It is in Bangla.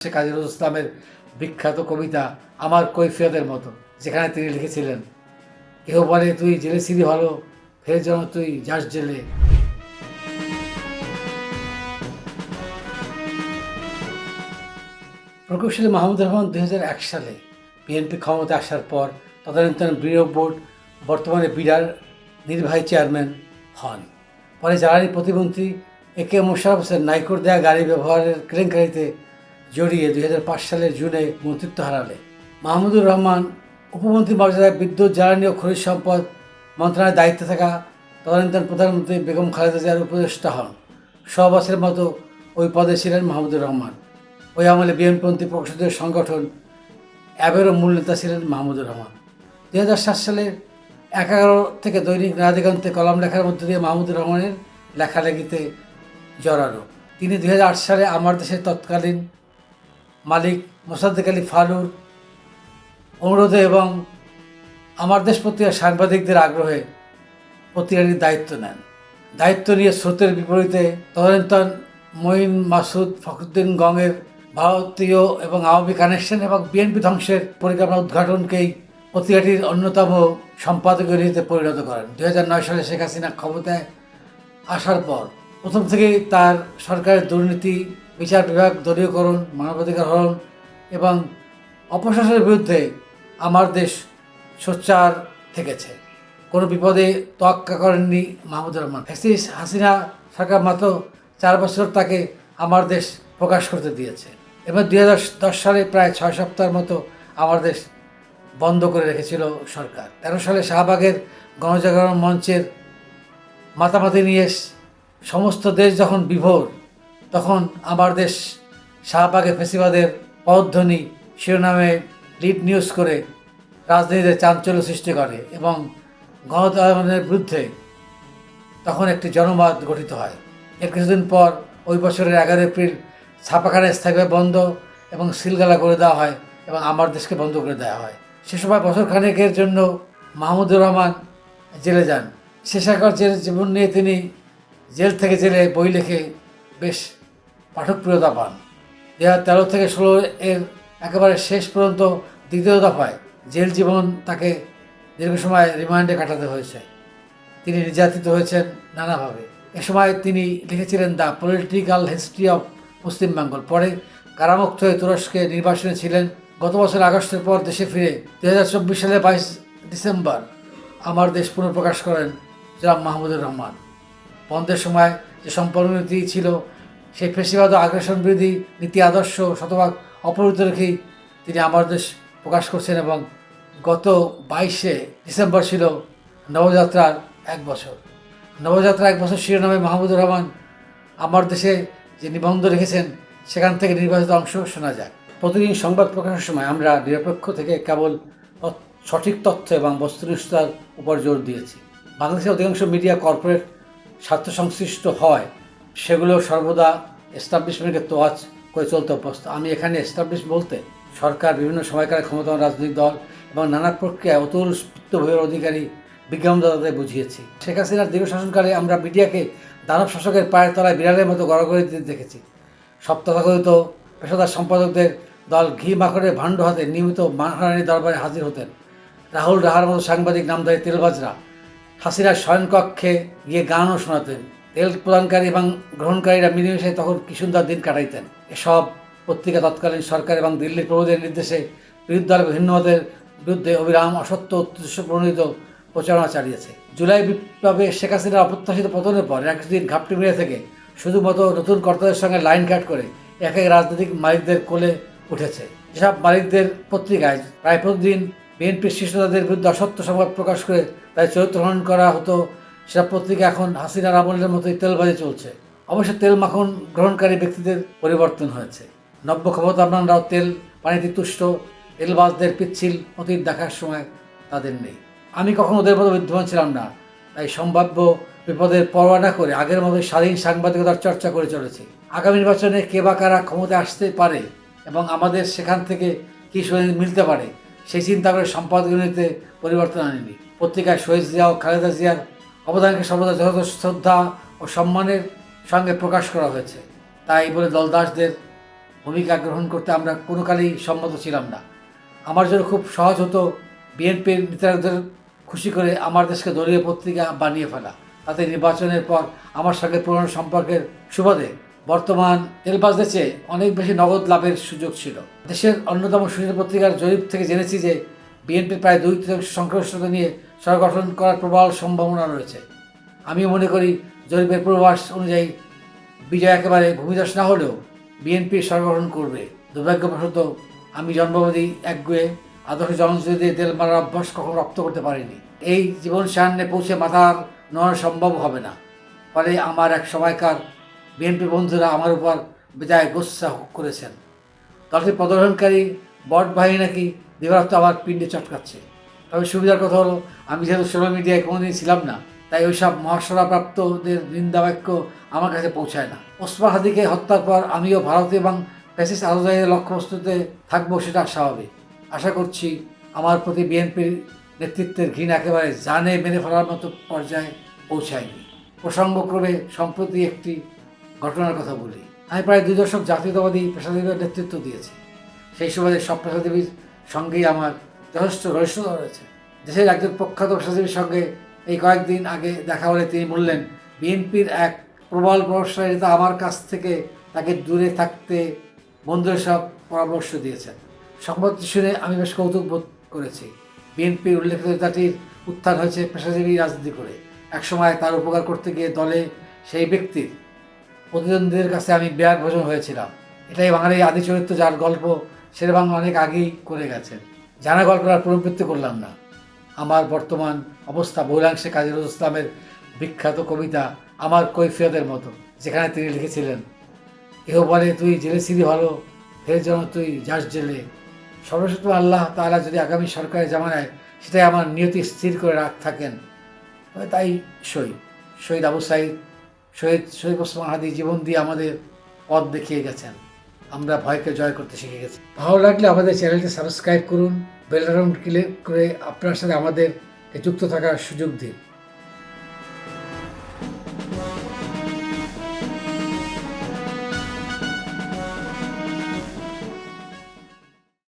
কাজী নজরুল ইসলামের বিখ্যাত কবিতা আমার কৈফিয়তের মতো, যেখানে তিনি লিখেছিলেন, কেহ বলে তুই জেলে ছিলি ভালো, ফের যেন তুই যাস জেলে। প্রকৌশলী মাহমুদুর রহমান 2001 সালে বিএনপি ক্ষমতা আসার পর তদানীন্তন ব্যুরো বোর্ড, বর্তমানে বিডার নির্বাহী চেয়ারম্যান হন। পরে জ্বালানি প্রতিমন্ত্রী একে মোশাররফ হোসেন নাইকোর দেয়া গাড়ি ব্যবহারের কেলেঙ্কারিতে জড়িয়ে 2005 সালের জুনে মন্ত্রিত্ব হারালে মাহমুদুর রহমান উপমন্ত্রী মর্যাদায় বিদ্যুৎ, জ্বালানি ও খনিজ সম্পদ মন্ত্রণালয়ের দায়িত্বে থাকা তদানীন্তন প্রধানমন্ত্রী বেগম খালেদা জিয়ার উপদেষ্টা হন। 100 বছরের মতো ওই পদে ছিলেন মাহমুদুর রহমান। ওই আমলে বিএনপন্থী প্রকাশকদের সংগঠন অ্যাবেরও মূল নেতা ছিলেন মাহমুদুর রহমান। 2007 সালের 11 থেকে দৈনিক নয়াদিগন্তে কলাম লেখার মধ্য দিয়ে মাহমুদুর রহমানের লেখালেখিতে জড়ানো। তিনি 2008 সালে আমার দেশের তৎকালীন মালিক মোসাদ্দেক আলী ফালুর অনুরোধে এবং আমার দেশ পত্রিকার সাংবাদিকদের আগ্রহে পত্রিকাটির দায়িত্ব নেন। দায়িত্ব নিয়ে স্রোতের বিপরীতে তদানীন্তন মঈন মাসুদ ফখরুদ্দিন গঙের ভারতীয় এবং আওয়ামী কানেকশন এবং বিএনপি ধ্বংসের পরিকল্পনা উদ্ঘাটনকেই পত্রিকাটির অন্যতম সম্পাদকীয় নীতিতে পরিণত করেন। 2009 সালে শেখ হাসিনা ক্ষমতায় আসার পর প্রথম থেকেই তার সরকারের দুর্নীতি, বিচার বিভাগ দলীয়করণ, মানবাধিকার হরণ এবং অপশাসনের বিরুদ্ধে আমার দেশ সোচ্চার থেকেছে। কোনো বিপদে তোয়াক্কা করেননি মাহমুদুর রহমান। হাসিনা সরকার মাত্র 4 বছর তাকে আমার দেশ প্রকাশ করতে দিয়েছে। এবার 2010 সালে প্রায় 6 সপ্তাহের মতো আমার দেশ বন্ধ করে রেখেছিল সরকার। 13 সালে শাহবাগের গণজাগরণ মঞ্চের মাতামাতি নিয়ে সমস্ত দেশ যখন বিভোর, তখন আমার দেশ শাহবাগে ফেসিবাদের পদধ্বনি শিরোনামে লিড নিউজ করে রাজনীতিতে চাঞ্চল্য সৃষ্টি করে এবং গণতান্ত্রের বিরুদ্ধে তখন একটি জনমত গঠিত হয়। এর কিছুদিন পর ওই বছরের 11 এপ্রিল ছাপাখানা স্থায়ীভাবে বন্ধ এবং সিলগালা করে দেওয়া হয় এবং আমার দেশকে বন্ধ করে দেওয়া হয়। সে সময় বছর খানেকের জন্য মাহমুদুর রহমান জেলে যান। শেষাকার জীবন নিয়ে তিনি জেল থেকে জেলে বই লিখে বেশ পাঠকপ্রিয়তা পান। 2013 থেকে 16 এর একেবারে শেষ পর্যন্ত দ্বিতীয় দফায় জেল জীবন তাকে দীর্ঘ সময় রিমান্ডে কাটাতে হয়েছে। তিনি নির্যাতিত হয়েছেন নানাভাবে। এ সময় তিনি লিখেছিলেন the political history of Muslim Bengal. পরে কারামুক্ত হয়ে তুরস্কে নির্বাসনে ছিলেন। গত বছর আগস্টের পর দেশে ফিরে 2024 সালের 22 ডিসেম্বর আমার দেশ পুনঃপ্রকাশ করেন জনাব মাহমুদুর রহমান। বন্ধের সময় যে সম্পন্ন নীতি ছিল, সেই ফেসিবাদ ও আগ্রাসন বিরোধী নীতি আদর্শ শতভাগ অপরিহিত রেখেই তিনি আমার দেশ প্রকাশ করছেন এবং গত 22 ডিসেম্বর ছিল নবযাত্রার 1 বছর। নবযাত্রা 1 বছর শিরোনামে মাহমুদুর রহমান আমার দেশে যে নিবন্ধ রেখেছেন, সেখান থেকে নির্বাচিত অংশ শোনা যায়। প্রতিদিন সংবাদ প্রকাশের সময় আমরা নিরপেক্ষ থেকে কেবল সঠিক তথ্য এবং বস্তুনিষ্ঠতার উপর জোর দিয়েছি। বাংলাদেশের অধিকাংশ মিডিয়া কর্পোরেট স্বার্থ সংশ্লিষ্ট হয়, সেগুলো সর্বদা এস্টাবলিশমেন্টকে তোয়াজ করে চলতে অভ্যস্ত। আমি এখানে এস্টাবলিশ বলতে সরকার, বিভিন্ন সময়কার ক্ষমতাবান রাজনৈতিক দল এবং নানা প্রক্রিয়ায় অতুল বিত্তভূমির অধিকারী বিজ্ঞাপনদাতাদের বুঝিয়েছি। শেখ হাসিনার দীর্ঘ শাসনকালে আমরা মিডিয়াকে দানব শাসকের পায়ের তলায় বিড়ালের মতো গড়াগড়ি দিতে দেখেছি। তথাকথিত পেশাদার সম্পাদকদের দল ঘি মাখনের ভাণ্ড হাতে নিয়মিত মানহানির দরবারে হাজির হতেন। রাহুল রাহার মতো সাংবাদিক নামধারী তেলবাজরা হাসিনার শয়নকক্ষে গিয়ে গানও শোনাতেন। তেল প্রদানকারী এবং গ্রহণকারীরা মিলেমিশে তখন কি সুন্দর দিন কাটাইতেন। এসব পত্রিকা তৎকালীন সরকার এবং দিল্লির প্রভুদের নির্দেশে বিরোধী দল ভিন্নমতের বিরুদ্ধে অবিরাম অসত্য উদ্দেশ্য প্রণোদিত প্রচারণা চালিয়েছে। জুলাই বিপ্লবে শেখ হাসিনার অপ্রত্যাশিত পতনের পর একদিন ঘাপটি মেরে থেকে শুধুমাত্র নতুন কর্তাদের সঙ্গে লাইন কাট করে এক এক রাজনৈতিক মালিকদের কোলে উঠেছে। যেসব মালিকদের পত্রিকায় প্রায় প্রতিদিন বিএনপির শীর্ষতাদের বিরুদ্ধে অসত্য সংবাদ প্রকাশ করে তাদের চরিত্র হনন করা হতো, সেসব পত্রিকা এখন হাসিনার আমলের মতোই তেলবাজি চলছে। অবশ্য তেল মাখন গ্রহণকারী ব্যক্তিদের পরিবর্তন হয়েছে। নব্য ক্ষমতাবানরাও তেল পানিতে তুষ্ট, তেলবাজদের পিচ্ছিল অতীত দেখার সময় তাদের নেই। আমি কখনো ওদের মতো বিদ্যমান ছিলাম না, তাই সম্ভাব্য বিপদের পরোয়া না করে আগের মতোই স্বাধীন সাংবাদিকতার চর্চা করে চলেছি। আগামী নির্বাচনে কে বা কারা ক্ষমতায় আসতে পারে এবং আমাদের সেখান থেকে কী মিলতে পারে, সেই চিন্তা করে সম্পাদকীয়তে পরিবর্তন আনেনি। পত্রিকায় শহীদ জিয়া ও খালেদা জিয়ার অবদানকে সর্বদা যথাযথ শ্রদ্ধা ও সম্মানের সঙ্গে প্রকাশ করা হয়েছে। তাই বলে দলদাসদের ভূমিকা গ্রহণ করতে আমরা কোনো কালেই সম্মত ছিলাম না। আমার জন্য খুব সহজ হতো বিএনপির নেতাদের খুশি করে আমার দেশকে দলীয় পত্রিকা বানিয়ে ফেলা। তাতে নির্বাচনের পর আমার সঙ্গে পুরনো সম্পর্কের সুবাদে বর্তমান তেলবাজদের চেয়ে অনেক বেশি নগদ লাভের সুযোগ ছিল। দেশের অন্যতম সুশীল পত্রিকার জরিপ থেকে জেনেছি যে বিএনপির প্রায় 2/3 সংখ্যাগরিষ্ঠতা নিয়ে সরকার গঠন করার প্রবল সম্ভাবনা রয়েছে। আমি মনে করি জরিপের পূর্বাভাস অনুযায়ী বিজয় একেবারে ভূমিধস না হলেও বিএনপি সরকার গঠন করবে। দুর্ভাগ্যবশত আমি জন্মবাদী একগুয়ে আদর্শ জনশ্রুতি তেল মারার অভ্যাস কখনো রপ্ত করতে পারিনি। এই জীবন সায়ান্নে পৌঁছে মাথার নেওয়া সম্ভব হবে না। ফলে আমার এক সময়কার বিএনপি বন্ধুরা আমার উপর বেজায় গোসা করেছেন। দলটির প্রদর্শনকারী বট বাহিনী নাকি দিবারাত্র আমার পিণ্ডে চটকাচ্ছে। তবে সুবিধার কথা হলো আমি যেহেতু সোশ্যাল মিডিয়ায় কোনোদিন ছিলাম না, তাই ওইসব মহাসরাপ্রাপ্তদের নিন্দাবাক্য আমার কাছে পৌঁছায় না। ওসমান হাদিকে হত্যার পর আমিও ভারতীয় এবং ফ্যাসিস্ট আলোচনায় লক্ষ্যবস্তুতে থাকবো, সেটা স্বাভাবিক। আশা করছি আমার প্রতি বিএনপির নেতৃত্বের ঘৃণা একেবারে জানে মেরে ফেলার মতো পর্যায়ে পৌঁছায়নি। প্রসঙ্গক্রমে সম্প্রতি একটি ঘটনার কথা বলি। আমি প্রায় 2 দশক জাতীয়তাবাদী পেশাজীবীর নেতৃত্ব দিয়েছি। সেই সুবাদে সব পেশাজীবীর সঙ্গেই আমার যথেষ্ট ঘনিষ্ঠতা রয়েছে। দেশের একজন প্রখ্যাত পেশাজীবীর সঙ্গে এই কয়েকদিন আগে দেখা হলে তিনি বললেন, বিএনপির এক প্রবল প্রভাবশালী নেতা আমার কাছ থেকে তাকে দূরে থাকতে বন্ধুদের সব পরামর্শ দিয়েছেন। সংবাদটি শুনে আমি বেশ কৌতুক বোধ করেছি। বিএনপির উল্লেখিত নেতাটির উত্থান হয়েছে পেশাজীবী রাজনীতি করে। একসময় তার উপকার করতে গিয়ে দলে সেই ব্যক্তির প্রতিদ্বন্দ্বীদের কাছে আমি বেয়ার ভোজন হয়েছিলাম। এটাই বাঙালির আদি চরিত্র, যার গল্প শেরেবাংলা অনেক আগেই করে গেছেন। জানা গল্প আর পুনরাবৃত্তি করলাম না। আমার বর্তমান অবস্থা বহুলাংশে কাজী নজরুল ইসলামের বিখ্যাত কবিতা আমার কৈফিয়তের মতো, যেখানে তিনি লিখেছিলেন, এহ বলে তুই জেলে ছিলি ভালো, ফের যেন তুই যাস জেলে। সর্বশক্ত আল্লাহ তাআলা যদি আগামী সরকারের জামানায় সেটাই আমার নিয়তি স্থির করে থাকেন, তাই শহীদ আবু সাঈদ, শহীদ ওসমান হাদি জীবন দিয়ে আমাদের পথ দেখিয়ে গেছেন। আমরা ভয়কে জয় করতে শিখে গেছি। ভালো লাগলে আমাদের চ্যানেলটি সাবস্ক্রাইব করুন, বেল আইকন ক্লিক করে আপনার সাথে আমাদেরকে যুক্ত থাকার সুযোগ দিন।